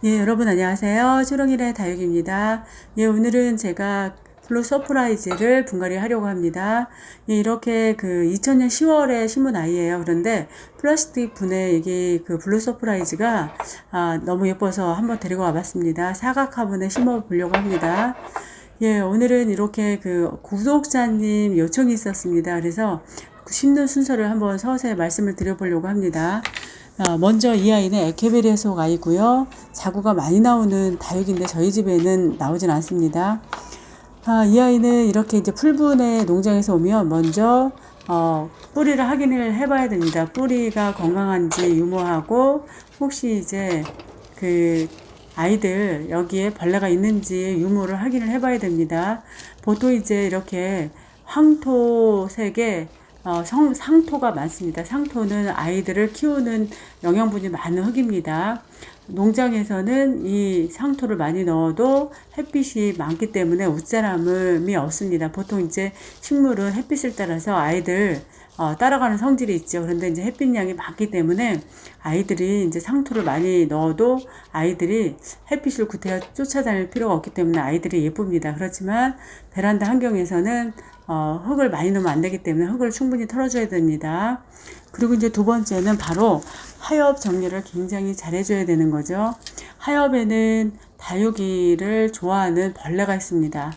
예, 여러분 안녕하세요. 초롱이의 다육입니다. 예, 오늘은 제가 블루 서프라이즈를 분갈이 하려고 합니다. 예, 이렇게 2000년 10월에 심은 아이예요. 그런데 플라스틱 분에 이게 블루 서프라이즈가 너무 예뻐서 한번 데리고 와봤습니다. 사각 화분에 심어 보려고 합니다. 예, 오늘은 이렇게 구독자님 요청이 있었습니다. 그래서 심는 순서를 한번 서서히 말씀을 드려보려고 합니다. 먼저 이 아이는 에케베리아 속 아이고요. 자구가 많이 나오는 다육인데 저희 집에는 나오진 않습니다. 이 아이는 이렇게 이제 풀분의 농장에서 오면 먼저 뿌리를 확인을 해봐야 됩니다. 뿌리가 건강한지 유무하고 혹시 이제 아이들 여기에 벌레가 있는지 유무를 확인을 해봐야 됩니다. 보통 이제 이렇게 황토색의 상토가 많습니다. 상토는 아이들을 키우는 영양분이 많은 흙입니다. 농장에서는 이 상토를 많이 넣어도 햇빛이 많기 때문에 웃자람이 없습니다. 보통 이제 식물은 햇빛을 따라서 아이들 따라가는 성질이 있죠. 그런데 이제 햇빛량이 많기 때문에 아이들이 이제 상토를 많이 넣어도 아이들이 햇빛을 구태여 쫓아다닐 필요가 없기 때문에 아이들이 예쁩니다. 그렇지만 베란다 환경에서는 흙을 많이 넣으면 안 되기 때문에 흙을 충분히 털어줘야 됩니다. 그리고 이제 두 번째는 바로 하엽 정리를 굉장히 잘 해줘야 되는 거죠. 하엽에는 다육이를 좋아하는 벌레가 있습니다.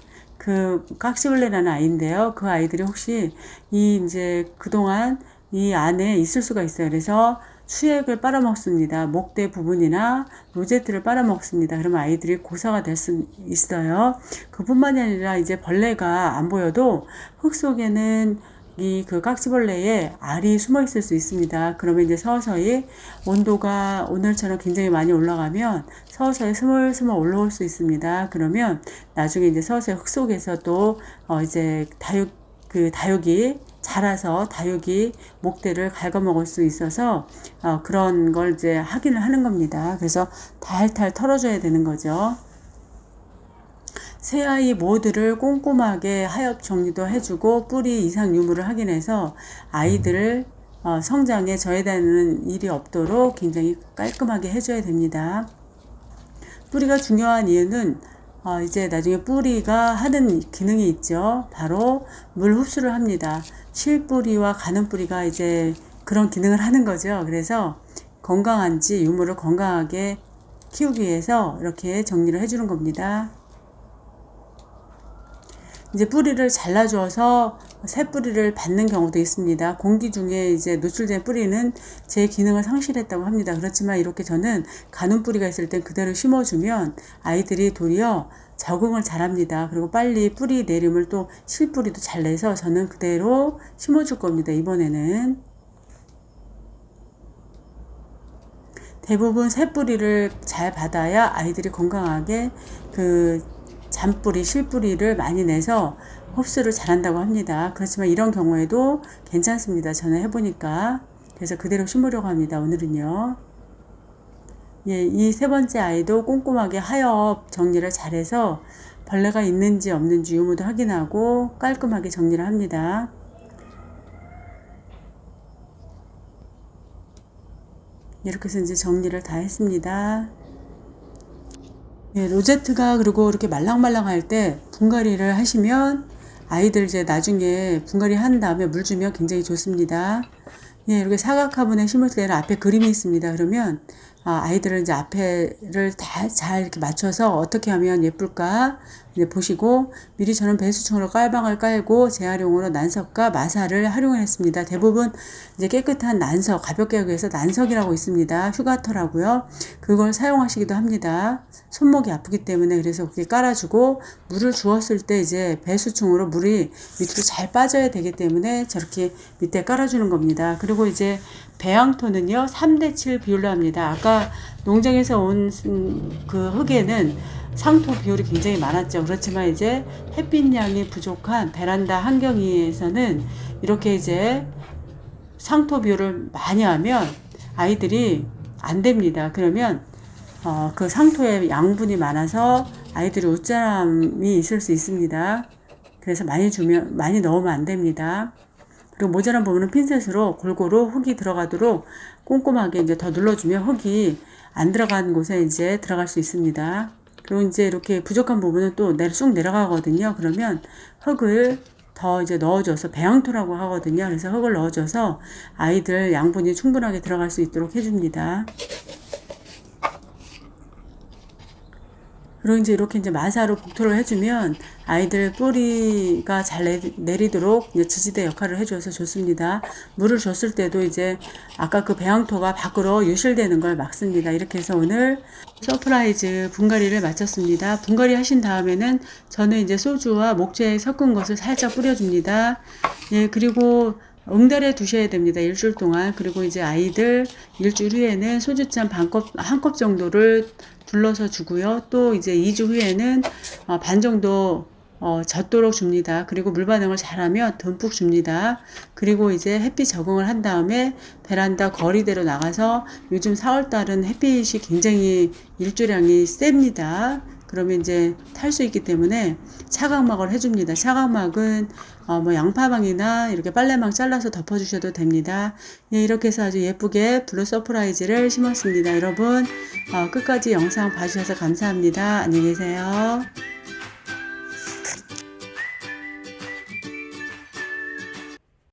깍지벌레라는 아이인데요. 그 아이들이 혹시 이제 그동안 이 안에 있을 수가 있어요. 그래서 수액을 빨아먹습니다. 목대 부분이나 로제트를 빨아먹습니다. 그러면 아이들이 고사가 될 수 있어요. 그뿐만이 아니라 이제 벌레가 안 보여도 흙 속에는 깍지벌레에 알이 숨어 있을 수 있습니다. 그러면 이제 서서히 온도가 오늘처럼 굉장히 많이 올라가면 서서히 스물스물 올라올 있습니다. 그러면 나중에 이제 서서히 흙 속에서 또 이제 다육이 자라서 다육이 목대를 갉아먹을 수 있어서 그런 걸 이제 확인을 하는 겁니다. 그래서 탈탈 털어줘야 되는 거죠. 새 아이 모두를 꼼꼼하게 하엽 정리도 해주고 뿌리 이상 유무를 확인해서 아이들을 성장에 저해되는 일이 없도록 굉장히 깔끔하게 해줘야 됩니다. 뿌리가 중요한 이유는 이제 나중에 뿌리가 하는 기능이 있죠. 바로 물 흡수를 합니다. 실뿌리와 가는 뿌리가 이제 그런 기능을 하는 거죠. 그래서 건강한지 유무를 건강하게 키우기 위해서 이렇게 정리를 해주는 겁니다. 이제 뿌리를 잘라줘서 새 뿌리를 받는 경우도 있습니다. 공기 중에 이제 노출된 뿌리는 제 기능을 상실했다고 합니다. 그렇지만 이렇게 저는 가는 뿌리가 있을 땐 그대로 심어주면 아이들이 도리어 적응을 잘합니다. 그리고 빨리 뿌리 내림을 또 실뿌리도 잘 내서 저는 그대로 심어줄 겁니다. 이번에는 대부분 새 뿌리를 잘 받아야 아이들이 건강하게 잔뿌리, 실뿌리를 많이 내서 흡수를 잘한다고 합니다. 그렇지만 이런 경우에도 괜찮습니다. 저는 해보니까. 그래서 그대로 심으려고 합니다. 오늘은요. 예, 이 세 번째 아이도 꼼꼼하게 하엽 정리를 잘해서 벌레가 있는지 없는지 유무도 확인하고 깔끔하게 정리를 합니다. 이렇게 해서 이제 정리를 다 했습니다. 예, 로제트가 그리고 이렇게 말랑말랑할 때 분갈이를 하시면 아이들 이제 나중에 분갈이 한 다음에 물 주면 굉장히 좋습니다. 예, 이렇게 사각 화분에 심을 때는 앞에 그림이 있습니다. 그러면 아이들은 이제 앞에를 다 잘 이렇게 맞춰서 어떻게 하면 예쁠까 이제 보시고 미리 저는 배수층으로 깔방을 깔고 재활용으로 난석과 마사를 활용을 했습니다. 대부분 이제 깨끗한 난석, 가볍게 하기 위해서 난석이라고 있습니다. 휴가터라고요. 그걸 사용하시기도 합니다. 손목이 아프기 때문에 그래서 그렇게 깔아주고 물을 주었을 때 이제 배수층으로 물이 밑으로 잘 빠져야 되기 때문에 저렇게 밑에 깔아주는 겁니다. 그리고 이제 배양토는요 3대7 비율로 합니다. 아까 농장에서 온 흙에는 상토 비율이 굉장히 많았죠. 그렇지만 이제 햇빛량이 부족한 베란다 환경에서는 이렇게 이제 상토 비율을 많이 하면 아이들이 안 됩니다. 그러면 그 상토에 양분이 많아서 아이들이 웃자람이 있을 수 있습니다. 그래서 많이 넣으면 안 됩니다. 그리고 모자란 부분은 핀셋으로 골고루 흙이 들어가도록 꼼꼼하게 이제 더 눌러주면 흙이 안 들어간 곳에 이제 들어갈 수 있습니다. 그리고 이제 이렇게 부족한 부분은 또 쑥 내려가거든요. 그러면 흙을 더 이제 넣어줘서 배양토라고 하거든요. 그래서 흙을 넣어줘서 아이들 양분이 충분하게 들어갈 수 있도록 해줍니다. 그리고 이제 이렇게 이제 마사로 복토를 해주면 아이들 뿌리가 잘 내리도록 이제 지지대 역할을 해줘서 좋습니다. 물을 줬을 때도 이제 아까 그 배양토가 밖으로 유실되는 걸 막습니다. 이렇게 해서 오늘 서프라이즈 분갈이를 마쳤습니다. 분갈이 하신 다음에는 저는 이제 소주와 목재 섞은 것을 살짝 뿌려줍니다. 예, 그리고 응달에 두셔야 됩니다. 일주일 동안. 그리고 이제 아이들 일주일 후에는 소주잔 한 컵 정도를 둘러서 주고요. 또 이제 2주 후에는 반 정도 젖도록 줍니다. 그리고 물 반응을 잘하면 듬뿍 줍니다. 그리고 이제 햇빛 적응을 한 다음에 베란다 거리대로 나가서 요즘 4월달은 햇빛이 굉장히 일조량이 셉니다. 그러면 이제 탈 수 있기 때문에 차광막을 해줍니다. 차광막은 뭐 양파망이나 이렇게 빨래망 잘라서 덮어주셔도 됩니다. 예, 이렇게 해서 아주 예쁘게 블루 서프라이즈를 심었습니다. 여러분 끝까지 영상 봐주셔서 감사합니다. 안녕히 계세요.